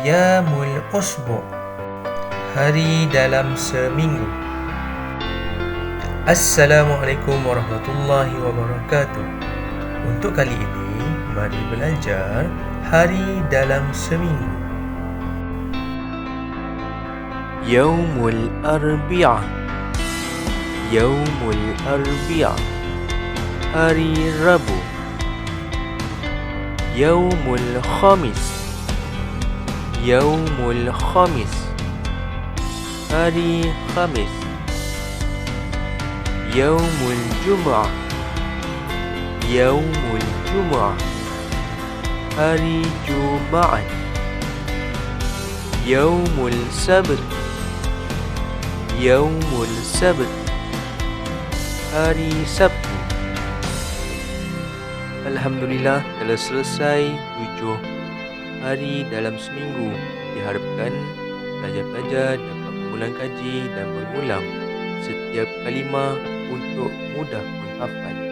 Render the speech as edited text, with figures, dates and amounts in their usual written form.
Ayyamul Usbu', hari dalam seminggu. Assalamualaikum warahmatullahi wabarakatuh. Untuk kali ini, mari belajar hari dalam seminggu. Yaumul Arbi'ah, Yaumul Arbi'ah, hari Rabu. Yaumul Khamis, Yaumul Khamis, hari Khamis. Yaumul Jumaat, Yaumul Jumaat, hari Jumaat. Yaumul Sabt, Yaumul Sabt, hari Sabtu. Alhamdulillah, telah selesai 7 hari dalam seminggu. Diharapkan pelajar-pelajar dapat mengulang kaji dan mengulang setiap kalimah untuk mudah menghafal.